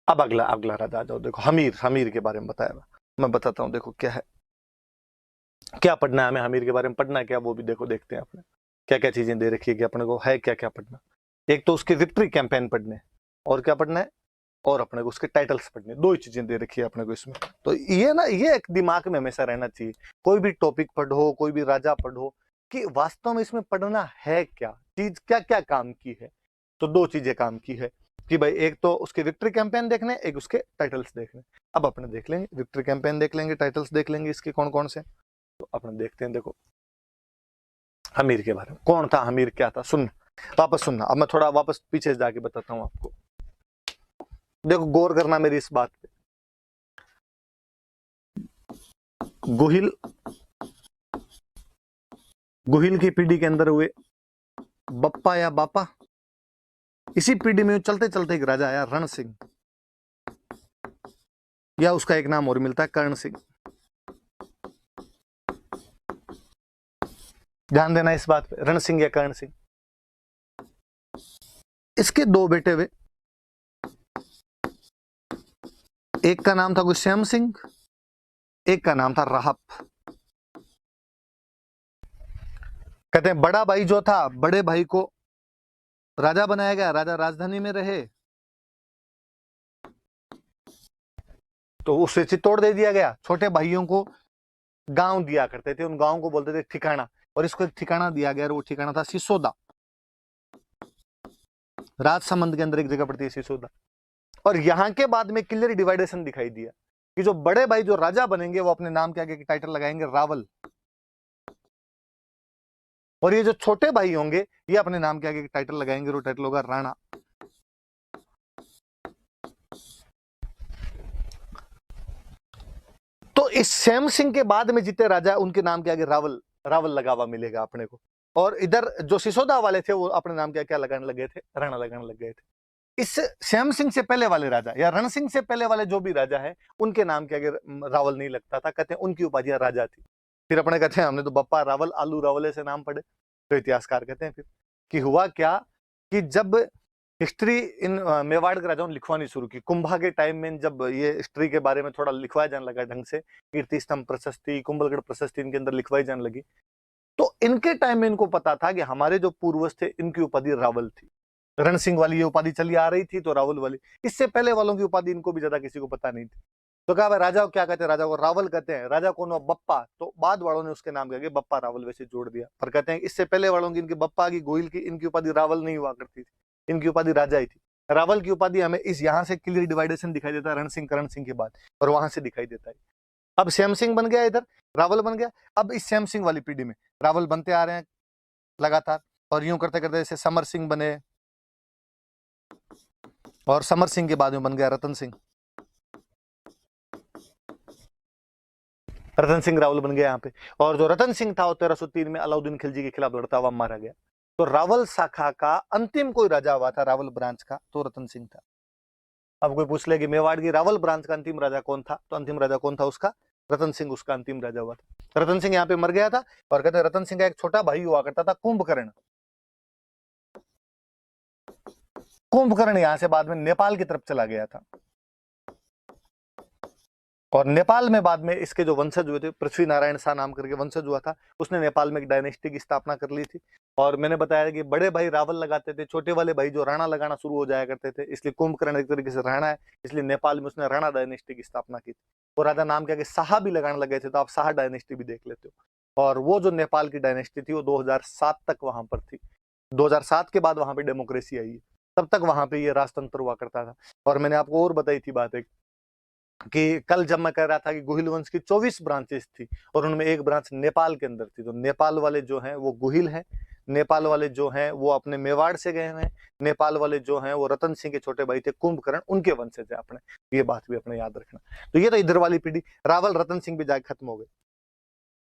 अब अगला अगला राजा आ जाओ, देखो हमीर, हमीर के बारे में बताया मैं बताता हूँ। देखो क्या है, क्या पढ़ना है हमें, हमीर के बारे में पढ़ना है क्या, वो भी देखो देखते हैं अपने क्या क्या चीजें दे रखी है कि अपने को है क्या क्या पढ़ना। एक तो उसके विक्ट्री कैंपेन पढ़ने, और क्या पढ़ना है, और अपने को उसके टाइटल्स पढ़ने, दो ही चीजें दे रखी है अपने को इसमें। तो ये ना, ये एक दिमाग में हमेशा रहना चाहिए, कोई भी टॉपिक पढ़ो, कोई भी राजा पढ़ो, कि वास्तव में इसमें पढ़ना है क्या चीज, क्या क्या काम की है। तो दो चीजें काम की है कि भाई एक तो उसके विक्ट्री कैंपेन देखने, एक उसके टाइटल्स देखने। अब अपने देख लेंगे, विक्ट्री कैंपेन देख लेंगे, टाइटल्स देख लेंगे इसके कौन कौन से। तो अपने देखते हैं, देखो हमीर के बारे में, कौन था हमीर, क्या था, सुन वापस सुनना। अब मैं थोड़ा वापस पीछे जाके बताता हूं आपको, देखो गौर करना मेरी इस बात पे। गुहिल, गुहिल की पीढ़ी के अंदर हुए बप्पा या बापा, इसी पीढ़ी में चलते चलते एक राजा आया रण सिंह, या उसका एक नाम और मिलता है कर्ण सिंह। ध्यान देना इस बात पे, रण सिंह या कर्ण सिंह। इसके दो बेटे हुए, एक का नाम था गुस्सैम सिंह, एक का नाम था राहप। कहते हैं बड़ा भाई जो था, बड़े भाई को राजा बनाया गया, राजा राजधानी में रहे, तो उसे चित्तौड़ दे दिया गया। छोटे भाइयों को गांव दिया करते थे, उन गांव को बोलते थे ठिकाना, और इसको एक ठिकाना दिया गया, और वो ठिकाना था सिसोदा। राजसमंद के अंदर एक जगह पड़ती है सिसोदा। और यहां के बाद में क्लियर डिवाइडेशन दिखाई दिया कि जो बड़े भाई जो राजा बनेंगे वो अपने नाम के आगे की टाइटल लगाएंगे रावल, और ये जो छोटे भाई होंगे ये अपने नाम के आगे की टाइटल लगाएंगे, वो टाइटल होगा राणा। तो इस श्याम सिंह के बाद में जितने राजा उनके नाम के आगे रावल, रावल लगा हुआ मिलेगा अपने को। और इधर जो सिसोदा वाले थे वो अपने नाम के क्या लगाने लगे थे, राणा लगाने लग गए थे। इस श्याम सिंह से पहले वाले राजा या रण सिंह से पहले वाले जो भी राजा है उनके नाम के आगे रावल नहीं लगता था, कहते हैं उनकी उपाधियां राजा थी। फिर अपने कहते हैं हमने तो बप्पा रावल आलू रावले से नाम पढ़े। तो इतिहासकार कहते हैं फिर कि हुआ क्या, कि जब हिस्ट्री इन मेवाड़ के राजाओं ने लिखवानी शुरू की, कुंभा के टाइम में जब ये हिस्ट्री के बारे में थोड़ा लिखवाया जाने लगा ढंग से, कीर्ति स्तंभ प्रशस्ति, कुंभलगढ़ प्रशस्ति इनके अंदर लिखवाई जाने लगी, तो इनके टाइम में इनको पता था कि हमारे जो पूर्वज थे इनकी उपाधि रावल थी। रण सिंह वाली ये उपाधि चली आ रही थी तो रावल वाली, इससे पहले वालों की उपाधि इनको भी ज्यादा किसी को पता नहीं थी। तो कहा भाई राजा को क्या कहते हैं, राजा को रावल कहते हैं, राजा कौन हुआ, बप्पा। तो बाद वालों ने उसके नाम के बप्पा रावल वैसे जोड़ दिया, पर कहते हैं इससे पहले वालों की, इनकी बप्पा की, गोइल की, इनकी उपाधि रावल नहीं हुआ करती थी, इनकी उपाधि राजा ही थी। रावल की उपाधि हमें इस यहां से क्लियर डिवाइडेशन दिखाई देता है रण सिंह करण सिंह के बाद, और वहां से दिखाई देता है। अब श्याम सिंह बन गया, इधर रावल बन गया। अब इस श्याम सिंह वाली पीढ़ी में रावल बनते आ रहे हैं लगातार, और यूं करते करते जैसे समर सिंह बने, और समर सिंह के बाद में बन गया रतन सिंह, रतन सिंह रावल बन गया यहाँ पे। और जो रतन सिंह था वो 1303 में अलाउद्दीन खिलजी के खिलाफ लड़ता हुआ मारा गया। तो रावल शाखा का अंतिम कोई राजा हुआ था रावल ब्रांच का, तो रतन सिंह था। अब कोई पूछ ले कि मेवाड़ की रावल ब्रांच का अंतिम राजा कौन था, तो अंतिम राजा कौन था उसका, रतन सिंह उसका अंतिम राजा हुआ था। रतन सिंह यहाँ पे मर गया था, और कहते हैं रतन सिंह का एक छोटा भाई हुआ करता था कुंभकर्ण। कुंभकर्ण यहाँ से बाद में नेपाल की तरफ चला गया था, और नेपाल में बाद में इसके जो वंशज हुए थे, पृथ्वी नारायण शाह नाम करके वंशज हुआ था, उसने नेपाल में एक डायनेस्टी की स्थापना कर ली थी। और मैंने बताया कि बड़े भाई रावल लगाते थे, छोटे वाले भाई जो राणा लगाना शुरू हो जाया करते थे, इसलिए कुंभकर्ण एक तरीके से राणा है, इसलिए नेपाल में उसने राणा डायनेस्टी की स्थापना की थी। और राजा नाम के आगे शाह भी लगाने लगे थे, तो आप शाह डायनेस्टी भी देख लेते हो। और वो जो नेपाल की डायनेस्टी थी वो 2007 तक वहां पर थी। 2007 के बाद वहां पे डेमोक्रेसी आई है, तब तक वहां पे ये राजतंत्र हुआ करता था। और मैंने आपको और बताई थी बात एक, कि कल जब मैं कह रहा था कि गुहिल वंश की 24 ब्रांचेस थी, और उनमें एक ब्रांच नेपाल के अंदर थी। तो नेपाल वाले जो हैं वो गुहिल हैं, नेपाल वाले जो हैं वो अपने मेवाड़ से गए हैं, नेपाल वाले जो हैं वो रतन सिंह के छोटे भाई थे कुंभकर्ण, उनके वंशज थे अपने। ये बात भी अपने याद रखना। तो ये तो इधर वाली पीढ़ी, रावल रतन सिंह भी जाके खत्म हो गए।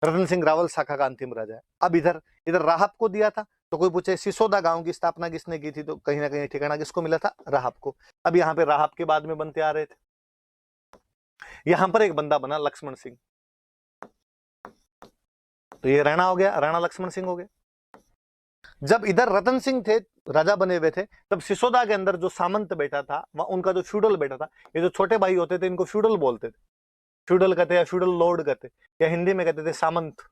रतन सिंह रावल शाखा का अंतिम राजा है। अब इधर इधर राहब को दिया था, तो कोई पूछे सिसोदा गांव की स्थापना किसने की थी, तो कहीं ना कहीं ठिकाना किसको मिला था, राहब को। अब यहाँ पे राहब के बाद में बनते आ रहे थे, यहां पर एक बंदा बना लक्ष्मण सिंह। तो ये राणा हो गया, राणा लक्ष्मण सिंह हो गया। जब इधर रतन सिंह थे, राजा बने हुए थे, तब सिसोदा के अंदर जो सामंत बैठा था, वह उनका जो फ्यूडल बैठा था, ये जो छोटे भाई होते थे इनको फ्यूडल बोलते थे, फ्यूडल कहते या फ्यूडल लॉर्ड कहते, या हिंदी में कहते थे सामंत,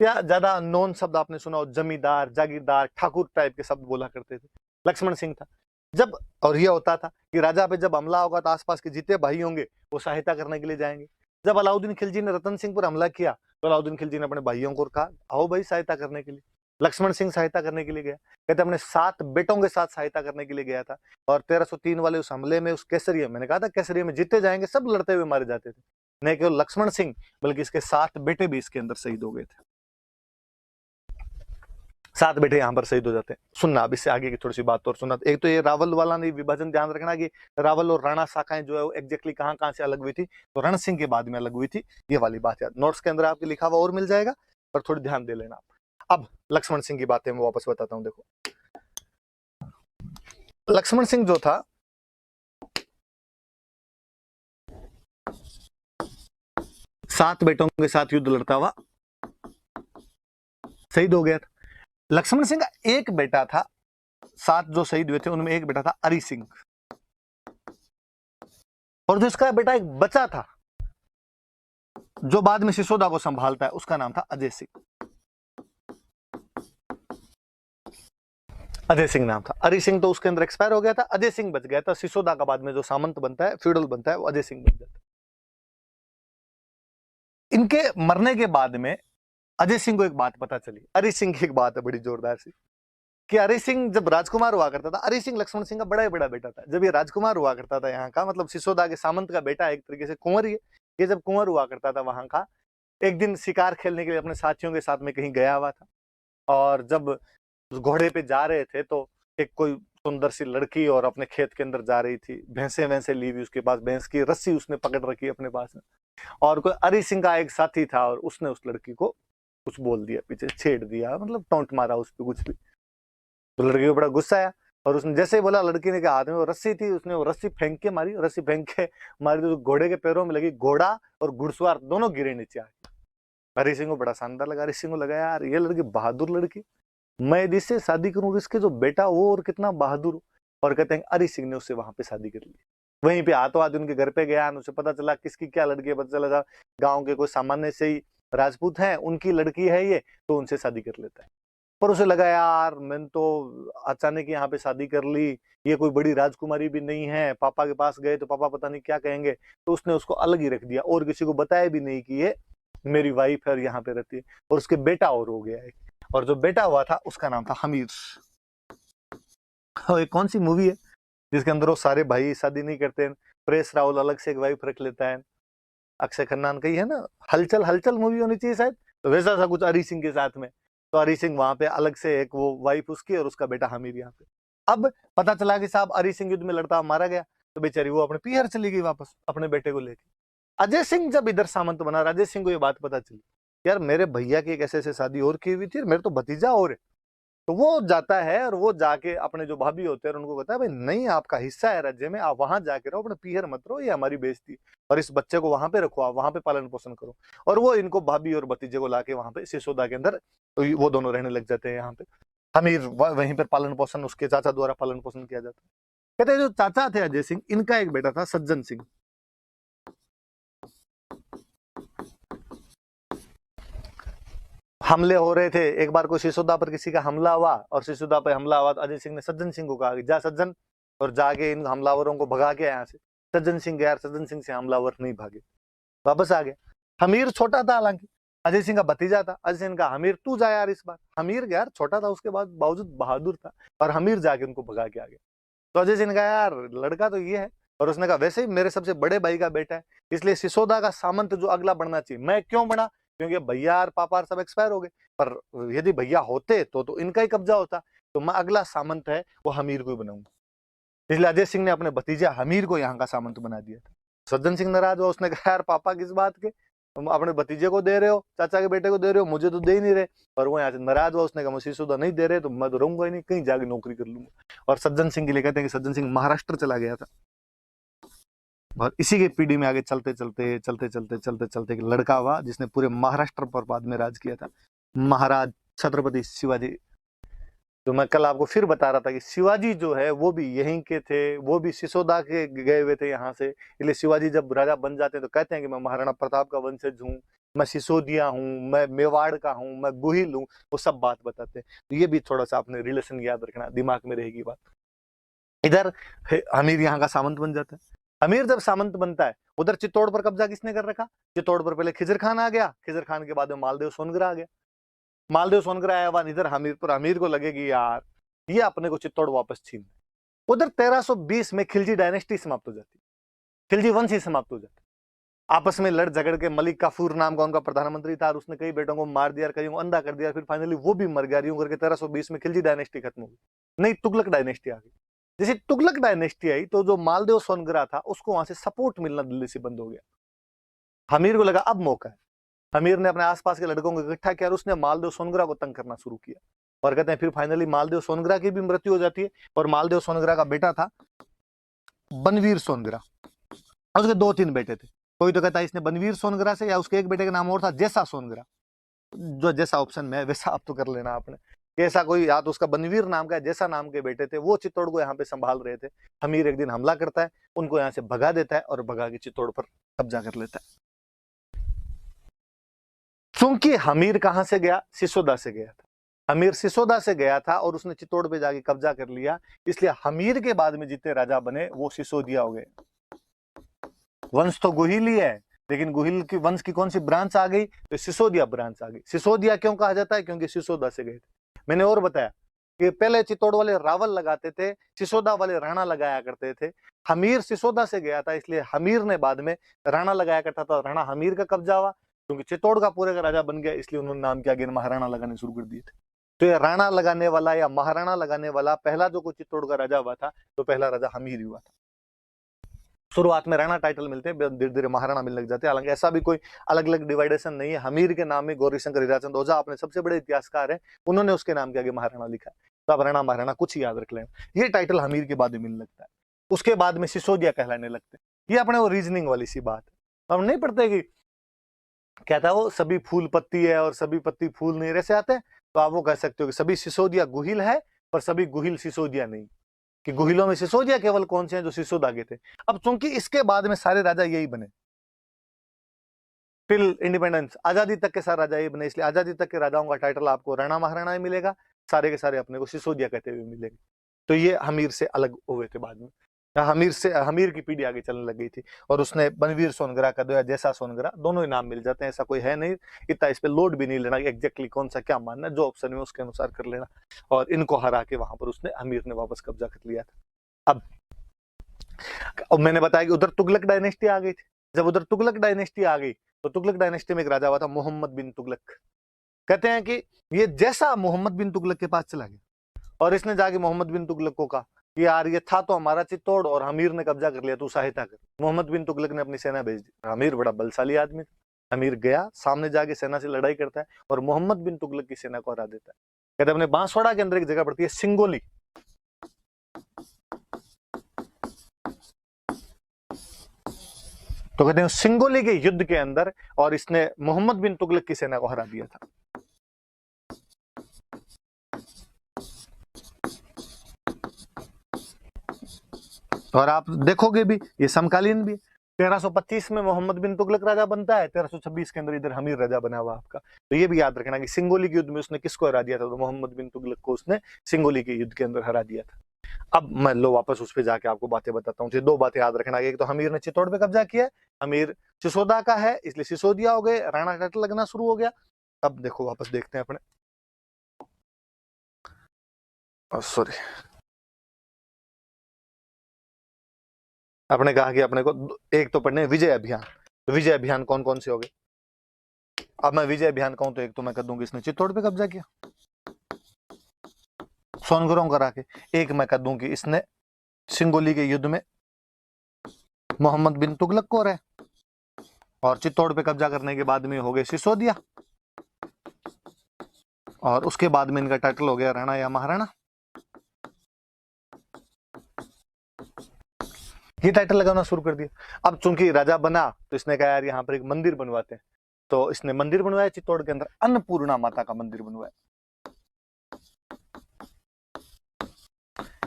या ज्यादा नॉन शब्द आपने सुना हो, जमींदार, जागीरदार, ठाकुर टाइप के शब्द बोला करते थे। लक्ष्मण सिंह था जब, और यह होता था कि राजा पे जब हमला होगा तो आसपास के जितने भाई होंगे वो सहायता करने के लिए जाएंगे। जब अलाउद्दीन खिलजी ने रतन सिंह पर हमला किया तो अलाउद्दीन खिलजी ने अपने भाइयों को कहा आओ भाई सहायता करने के लिए। लक्ष्मण सिंह सहायता करने के लिए गया, कहते अपने 7 बेटों के साथ सहायता करने के लिए गया था। और 1303 वाले उस हमले में, उस केसरिया, मैंने कहा था केसरिया में जीते जाएंगे, सब लड़ते हुए मारे जाते थे, नहीं केवल लक्ष्मण सिंह बल्कि इसके 7 बेटे भी इसके अंदर शहीद हो गए थे। 7 बेटे यहां पर शहीद हो जाते हैं। सुनना अब इससे आगे की थोड़ी सी बात और सुनना। एक तो ये रावल वाला नहीं विभाजन ध्यान रखना कि रावल और राणा शाखाएं जो है वो एग्जैक्टली कहां कहां से अलग हुई थी, तो रण सिंह के बाद में अलग हुई थी, ये वाली बात याद। नोट्स के अंदर आपके लिखा हुआ और मिल जाएगा, पर थोड़ी ध्यान दे लेना। अब लक्ष्मण सिंह की बातें मैं वापस बताता हूं। देखो लक्ष्मण सिंह जो था, सात बेटों के साथ युद्ध लड़ता हुआ शहीद हो गया था। लक्ष्मण सिंह का एक बेटा था, 7 जो शहीद हुए थे उनमें एक बेटा था अरि सिंह, और जो इसका बेटा एक बच्चा था जो बाद में सिसोदा को संभालता है, उसका नाम था अजय सिंह। अजय सिंह नाम था। अरि सिंह तो उसके अंदर एक्सपायर हो गया था, अजय सिंह बच गया था। सिसोदा का बाद में जो सामंत बनता है, फ्यूडल बनता है, वो अजय सिंह बन जाता है। इनके मरने के बाद में अजय सिंह को एक बात पता चली, अरि सिंह की एक बात है बड़ी जोरदार सी, कि अरि सिंह जब राजकुमार हुआ करता था, अरि सिंह लक्ष्मण सिंह का बड़ा ही बड़ा बेटा था। जब ये राजकुमार हुआ करता था यहाँ का, मतलब सिसोदा के सामंत का बेटा, एक तरीके से कुंवर ही है, ये जब कुंवर हुआ करता था वहां का, एक दिन शिकार खेलने के लिए अपने साथियों के साथ में कहीं गया हुआ था, और जब घोड़े पे जा रहे थे तो एक कोई सुंदर सी लड़की और अपने खेत के अंदर जा रही थी, भैंसे वैंसे ली हुई उसके पास, भैंस की रस्सी उसने पकड़ रखी अपने पास में, और कोई अरि सिंह का एक साथी था और उसने उस लड़की को कुछ बोल दिया, पीछे छेड़ दिया, मतलब टोंट मारा उस पर कुछ भी। तो लड़की को बड़ा गुस्सा आया, और उसने जैसे ही बोला, लड़की ने के हाथ में वो रस्सी थी, उसने वो रस्सी फेंक के मारी, रस्सी फेंक के मारी तो घोड़े के पैरों में लगी, घोड़ा और घुड़सवार दोनों गिरे नीचे आके। हरि सिंह को बड़ा शानदार लगा, हरि सिंह को लगा यार ये लड़की बहादुर लड़की, मैं यदि इससे शादी करूं, इसके जो बेटा वो और कितना बहादुर। और कहते हैं हरि सिंह ने उससे वहां पे शादी कर ली। वहीं पे हाथों हाथ उनके घर पे गया, उसे पता चला किसकी क्या लड़की है, पता चला गाँव के कोई सामान्य से ही राजपूत है, उनकी लड़की है ये, तो उनसे शादी कर लेता है। पर उसे लगा यार मैंने तो अचानक यहाँ पे शादी कर ली, ये कोई बड़ी राजकुमारी भी नहीं है, पापा के पास गए तो पापा पता नहीं क्या कहेंगे, तो उसने उसको अलग ही रख दिया, और किसी को बताया भी नहीं कि ये मेरी वाइफ है और यहाँ पे रहती है। और उसके बेटा और हो गया है, और जो बेटा हुआ था उसका नाम था हमीर। और एक कौन सी मूवी है जिसके अंदर वो सारे भाई शादी नहीं करते हैं, परेश रावल अलग से एक वाइफ रख लेता है, अक्षय खन्ना का ही है ना, हलचल, हलचल मूवी होनी चाहिए शायद, तो वैसा सा कुछ हरि सिंह के साथ में। तो हरि सिंह वहां पे अलग से एक वो वाइफ उसकी और उसका बेटा हमीर यहाँ पे। अब पता चला कि साहब हरि सिंह युद्ध में लड़ता मारा गया, तो बेचारी वो अपने पीहर चली गई वापस अपने बेटे को लेके। अजय सिंह जब इधर सामंत बना, अजय सिंह को ये बात पता चली यार मेरे भैया की एक ऐसे ऐसे शादी और की हुई थी, मेरे तो भतीजा और है। तो वो जाता है और वो जाके अपने जो भाभी होते हैं उनको कहता है भाई नहीं आपका हिस्सा है राज्य में, आप वहां जाके रहो, अपने पीहर मत रहो, ये हमारी बेइज्जती, और इस बच्चे को वहां पे रखो, आप वहां पे पालन पोषण करो। और वो इनको भाभी और भतीजे को लाके वहां पे सिसोदा के अंदर वो दोनों रहने लग जाते हैं यहाँ पे। हमीर वहीं पर पालन पोषण उसके चाचा द्वारा पालन पोषण किया जाता है। कहते हैं जो चाचा थे अजय सिंह, इनका एक बेटा था सज्जन सिंह। हमले हो रहे थे, एक बार को सिसोदा पर किसी का हमला हुआ, और सिसोदा पर हमला हुआ तो अजय सिंह ने सज्जन सिंह को कहा जा सज्जन, और जाके इन हमलावरों को भगा के यहाँ से। सज्जन सिंह गया, सज्जन सिंह से हमलावर नहीं भागे, वापस आ गया। हमीर छोटा था, हालांकि अजय सिंह का भतीजा था। अजय सिंह का हमीर तू जा यार इस बार। हमीर यार छोटा था, उसके बाद बावजूद बहादुर था, और हमीर जाके उनको भगा के आ गया। तो अजय सिंह ने कहा यार लड़का तो ये है, और उसने कहा वैसे ही मेरे सबसे बड़े भाई का बेटा है, इसलिए सिसोदा का सामंत जो अगला बनना चाहिए। मैं क्यों बना, क्योंकि भैया और पापा सब एक्सपायर हो गए, पर यदि भैया होते तो इनका ही कब्जा होता, तो मैं अगला सामंत है वो हमीर को ही बनाऊंगा। इसलिए अजय सिंह ने अपने भतीजा हमीर को यहाँ का सामंत बना दिया था। सज्जन सिंह नाराज हुआ, उसने कहा यार पापा किस बात के, तुम अपने भतीजे को दे रहे हो, चाचा के बेटे को दे रहे हो, मुझे तो दे ही नहीं रहे। और वो यहाँ से नाराज हुआ, उसने कहा मुझे सिसोदा नहीं दे रहे तो मैं तो रहूंगा ही नहीं, कहीं जाके नौकरी कर लूंगा। और सज्जन सिंह के लिए कहते हैं कि सज्जन सिंह महाराष्ट्र चला गया था। और इसी के पीढ़ी में आगे चलते चलते चलते चलते चलते चलते एक लड़का हुआ जिसने पूरे महाराष्ट्र पर बाद में राज किया था, महाराज छत्रपति शिवाजी जो मैं कल आपको फिर बता रहा था कि शिवाजी जो है वो भी यहीं के थे, वो भी सिसोदा के गए हुए थे यहाँ से। इसलिए शिवाजी जब राजा बन जाते हैं तो कहते हैं कि मैं महाराणा प्रताप का वंशज हूँ, मैं सिसोदिया हूँ, मैं मेवाड़ का हूँ, मैं गुहिल हूँ, वो सब बात बताते हैं। तो ये भी थोड़ा सा आपने रिलेशन याद रखना, दिमाग में रहेगी बात। इधर हमीर यहाँ का सामंत बन जाता है। हमीर जब सामंत बनता है, उधर चित्तौड़ पर कब्जा किसने कर रखा? चित्तौड़ पर पहले खिजर खान आ गया, खिजर खान के बाद में मालदेव सोनगरा आ गया। मालदेव सोनगरा आया बाद इधर हमीर पर, हमीर को लगेगी यार ये अपने को चित्तौड़ वापस छीन। उधर 1320 में खिलजी डायनेस्टी समाप्त हो जाती, खिलजी वंश ही समाप्त हो जाता। आपस में लड़ झगड़ के मलिक काफूर नाम का उनका प्रधानमंत्री था, और उसने कई बेटों को मार दिया, कईयों को अंधा कर दिया, फिर फाइनली वो भी मर गया। यूं करके 1320 में खिलजी डायनेस्टी खत्म हो गई, नई तुगलक डायनेस्टी आ गई। जैसे तुगलक डायनेस्टी आई तो जो मालदेव सोनगरा था उसको वहां से सपोर्ट मिलना दिल्ली से बंद हो गया। हमीर को लगा अब मौका है। हमीर ने अपने आसपास के लड़कों को इकट्ठा किया और उसने मालदेव सोनगरा को तंग करना शुरू किया। और कहते हैं फिर फाइनली मालदेव सोनगरा की भी मृत्यु हो जाती है, और मालदेव सोनगरा का बेटा था बनवीर सोनगरा, उसके 2-3 बेटे थे। कोई तो कहता है इसने बनवीर सोनगरा से, या उसके एक बेटे का नाम और था जैसा सोनगरा, जो जैसा ऑप्शन में है वैसा आप तो कर लेना आपने, ऐसा कोई, या तो उसका बनवीर नाम का जैसा नाम के बेटे थे, वो चित्तौड़ को यहाँ पे संभाल रहे थे। हमीर एक दिन हमला करता है, उनको यहाँ से भगा देता है और भगा के चित्तौड़ पर कब्जा कर लेता है। चूंकि हमीर कहां से गया? सिसोदा से गया था। हमीर सिसोदा से गया था और उसने चित्तौड़ पे जाके कब्जा कर लिया, इसलिए हमीर के बाद में जितने राजा बने वो सिसोदिया हो गए। वंश तो गुहिल ही है, लेकिन गुहिल की वंश की कौन सी ब्रांच आ गई? तो सिसोदिया ब्रांच आ गई। सिसोदिया क्यों कहा जाता है? क्योंकि सिसोदा से गए थे। मैंने और बताया कि पहले चित्तौड़ वाले रावल लगाते थे, सिसोदा वाले राणा लगाया करते थे। हमीर सिसोदा से गया था, इसलिए हमीर ने बाद में राणा लगाया करता था, राणा हमीर का कब्जा हुआ। क्योंकि चित्तौड़ का पूरे का राजा बन गया, इसलिए उन्होंने नाम क्या किया, महाराणा लगाने शुरू कर दिए थे। तो ये राणा लगाने वाला या महाराणा लगाने वाला पहला जो कोई चित्तौड़ का राजा हुआ था, तो पहला राजा हमीर ही हुआ था। शुरुआत में राणा टाइटल मिलते हैं, धीरे धीरे महाराणा मिलने लग जाते हैं। हालांकि ऐसा भी कोई अलग अलग डिवाइडेशन नहीं है। हमीर के नाम में गौरी शंकर हीराचंद ओझा अपने सबसे बड़े इतिहासकार हैं, उन्होंने उसके नाम के आगे महाराणा लिखा है। तो आप राणा महाराणा कुछ ही याद रख लेना। ये टाइटल हमीर के बाद में मिलने लगता है, उसके बाद में सिसोदिया कहलाने लगते हैं। ये अपने वो रीजनिंग वाली सी बात है। हम नहीं पढ़ते कि कहता है वो सभी फूल पत्ती है और सभी पत्ती फूल नहीं, ऐसे आते हैं। तो आप वो कह सकते हो कि सभी सिसोदिया गुहिल है पर सभी गुहिल सिसोदिया नहीं, कि गुहिलों में सिसोदिया केवल कौन से हैं? जो सिसोदा के थे। अब चूंकि इसके बाद में सारे राजा यही बने, टिल इंडिपेंडेंस, आजादी तक के सारे राजा यही बने, इसलिए आजादी तक के राजाओं का टाइटल आपको राणा महाराणा ही मिलेगा, सारे के सारे अपने को सिसोदिया कहते हुए मिलेंगे। तो ये हमीर से अलग हुए थे बाद में। हमीर की पीढ़ी आगे चलने लग गई थी, और उसने बनवीर सोनगरा का दो या जैसा सोनगरा, दोनों ही नाम मिल जाते हैं, ऐसा कोई है नहीं। इतना इस पे लोड भी नहीं लेना कि एग्जैक्टली कौन सा क्या मानना है, जो ऑप्शन में उसके अनुसार कर लेना। और इनको हरा के वहां पर उसने हमीर ने वापस कब्जा कर लिया था। अब मैंने बताया कि उधर तुगलक डायनेस्टी आ गई थी। जब उधर तुगलक डायनेस्टी आ गई तो तुगलक डायनेस्टी में एक राजा हुआ था मोहम्मद बिन तुगलक। कहते हैं कि ये जैसा मोहम्मद बिन तुगलक के पास चला गया और इसने जाके मोहम्मद बिन तुगलक को कहा कि यार ये था तो हमारा चित्तौड़ और हमीर ने कब्जा कर लिया, तू सहायता कर। मोहम्मद बिन तुगलक ने अपनी सेना भेज दी। हमीर बड़ा बलशाली आदमी था। हमीर गया, सामने जाके सेना से लड़ाई करता है और मोहम्मद बिन तुगलक की सेना को हरा देता है। कहते हैं अपने बांसवाड़ा के अंदर एक जगह पड़ती है सिंगोली, तो कहते हैं सिंगोली के युद्ध के अंदर, और इसने मोहम्मद बिन तुगलक की सेना को हरा दिया था। और आप देखोगे भी ये समकालीन भी। 1325 में मोहम्मद बिन तुगलक राजा बनता है, 1326 के अंदर इधर हमीर राजा बना हुआ आपका। तो ये भी याद रखना कि सिंगोली के युद्ध में उसने किसको हरा दिया था? तो मोहम्मद बिन तुगलक को उसने सिंगोली के युद्ध के अंदर हरा दिया था। अब मैं लो वापस उस पर जाके आपको बातें बताता हूँ। दो बातें याद रखना, एक तो हमीर ने चित्तौड़ पे कब्जा किया, हमीर सिसोदा का है इसलिए सिसोदिया हो गए, राणा टाइटल लगना शुरू हो गया। अब देखो वापस देखते हैं अपने, सॉरी, आपने कहा कि अपने को एक तो पढ़ने विजय अभियान। तो विजय अभियान कौन कौन से हो गए? अब मैं विजय अभियान कहूं तो एक तो मैं कह दूंगी इसने चित्तौड़ पे कब्जा किया सोनगरों करा के, एक मैं कह दूं कि इसने सिंगोली के युद्ध में मोहम्मद बिन तुगलक को रहे, और चित्तौड़ पे कब्जा करने के बाद में हो गए सिसोदिया, और उसके बाद में इनका टाइटल हो गया राणा या महाराणा। ये टाइटल लगाना शुरू कर दिया। अब चूंकि राजा बना तो इसने कहा यार यहाँ पर एक मंदिर बनवाते हैं, तो इसने मंदिर बनवाया चित्तौड़ के अंदर, अन्नपूर्णा माता का मंदिर बनवाया।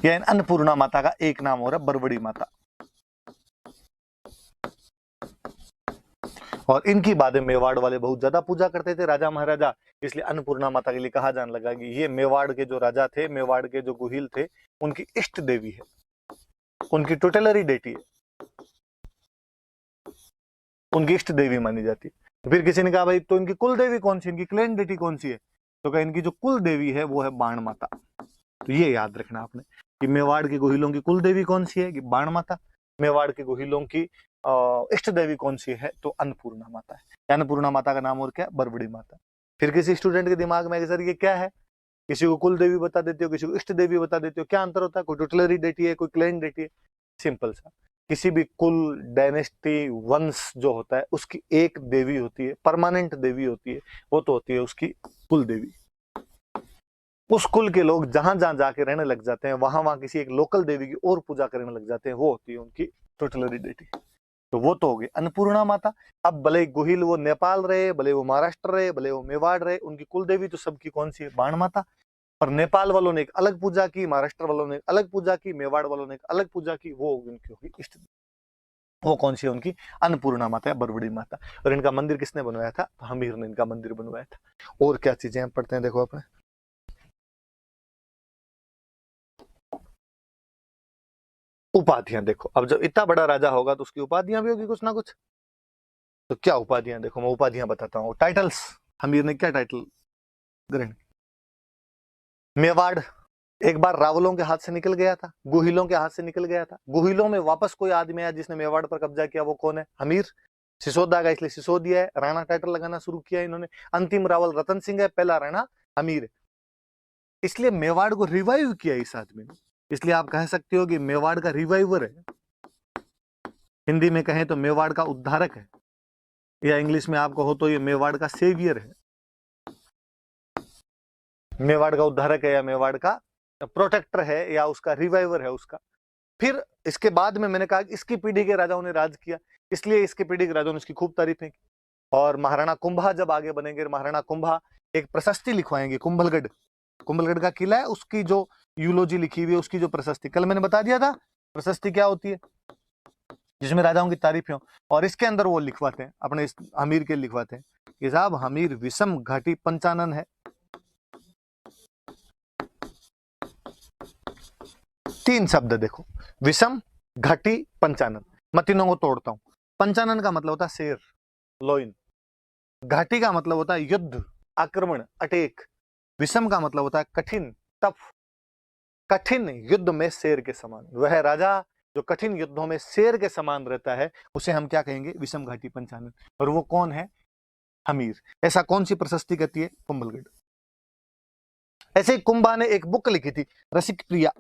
यह अन्नपूर्णा माता का एक नाम हो रहा है, बरबड़ी माता। और इनकी बातें मेवाड़ वाले बहुत ज्यादा पूजा करते थे, राजा महाराजा, इसलिए अन्नपूर्णा माता के लिए कहा जाने लगा कि ये मेवाड़ के जो राजा थे, मेवाड़ के जो गुहिल थे, उनकी इष्ट देवी है, उनकी टुटेलरी डेटी है, उनकी इष्ट देवी मानी जाती है। फिर किसी ने कहा भाई तो इनकी कुल देवी कौन सी, इनकी क्लेन डेटी कौन सी है? तो कहा इनकी जो कुल देवी है वो है बाण माता। तो ये याद रखना आपने कि मेवाड़ के गुहिलों की कुल देवी कौन सी है, कि बाण माता। मेवाड़ के गुहिलों की इष्ट देवी कौन सी है, तो अन्नपूर्णा माता है। अन्नपूर्णा माता का नाम और क्या, बरबड़ी माता। फिर किसी स्टूडेंट के दिमाग में सर ये क्या है, किसी को कुल देवी बता देते हो, किसी को इष्ट देवी बता देते हो, क्या अंतर होता है? कोई टुटलरी डेटी है, कोई क्लेन डेटी है? सिंपल सा, किसी भी कुल, डायनेस्टी, वंश जो होता है उसकी एक देवी होती है, परमानेंट देवी होती है, वो तो होती है उसकी कुल देवी। उस कुल के लोग जहां जहां जाके रहने लग जाते हैं, वहां वहां किसी एक लोकल देवी की और पूजा करने लग जाते हैं, वो होती है उनकी टुटलरी डेटी। तो वो तो हो गई अन्नपूर्णा माता। अब भले गुहिल वो नेपाल रहे, भले वो महाराष्ट्र रहे, भले वो मेवाड़ रहे, उनकी कुल देवी तो सबकी कौन सी है, बाण माता। पर नेपाल वालों ने एक अलग पूजा की, महाराष्ट्र वालों ने एक अलग पूजा की, मेवाड़ वालों ने एक अलग पूजा की, वो उनकी होगी इष्ट देवी। वो कौन सी है उनकी, अन्नपूर्णा माता या बरबड़ी माता। और इनका मंदिर किसने बनवाया था, हमीर ने इनका मंदिर बनवाया था। और क्या चीजें हम पढ़ते हैं, देखो अपने उपाधियां देखो। अब जब इतना बड़ा राजा होगा तो उसकी उपाधियां भी होगी कुछ ना कुछ। तो क्या उपाधियां, देखो मैं उपाधियां बताता हूँ। टाइटल्स, हमीर ने क्या टाइटल ग्रहण, मेवाड़ एक बार रावलों के हाथ से निकल गया था, गुहिलों के हाथ से निकल गया था। गुहिलों में वापस कोई आदमी आया जिसने मेवाड़ पर कब्जा किया, वो कौन है, हमीर। सिसोदा का इसलिए सिसोदिया है, राणा टाइटल लगाना शुरू किया इन्होंने। अंतिम रावल रतन सिंह है, पहला राणा हमीर है। इसलिए मेवाड़ को रिवाइव किया इस आदमी ने, इसलिए आप कह सकते हो कि मेवाड़ का रिवाइवर है। हिंदी में कहें तो मेवाड़ का उद्धारक है, या इंग्लिश में आपको हो तो ये मेवाड़ का सेवियर है। मेवाड़ का उद्धारक है, या मेवाड़ का प्रोटेक्टर है, या उसका रिवाइवर है उसका। फिर इसके बाद में मैंने कहा कि इसकी पीढ़ी के राजाओं ने राज किया, इसलिए इसकी पीढ़ी के राजाओं ने इसकी खूब तारीफें की। और महाराणा कुंभा जब आगे बनेंगे, महाराणा कुंभा एक प्रशस्ति लिखवाएंगे, कुंभलगढ़, कुंभलगढ़ का किला है, उसकी जो यूलोजी लिखी हुई है, उसकी जो प्रशस्ति, कल मैंने बता दिया था प्रशस्ति क्या होती है, जिसमें राजाओं की तारीफें हो। और इसके अंदर वो लिखवाते हैं, अपने इस हमीर के लिखवाते हैं कि साहब हमीर विषम घाटी पंचानन है। 3 शब्द देखो, विषम, घाटी, पंचानन। मैं तीनों को तोड़ता हूं। पंचानन का मतलब होता है शेर, लोइन। घाटी का मतलब होता है युद्ध, आक्रमण, अटैक। विषम का मतलब होता है कठिन, टफ। कठिन युद्ध में शेर के समान, वह राजा जो कठिन युद्धों में शेर के समान रहता है, उसे हम क्या कहेंगे, विषम घाटी पंचानन। और वो कौन है, हमीर। ऐसा कौन सी प्रशस्ति कहती है, कुंभलगढ़। ऐसे ही कुंभा ने एक बुक लिखी थी, रसिक प्रिया।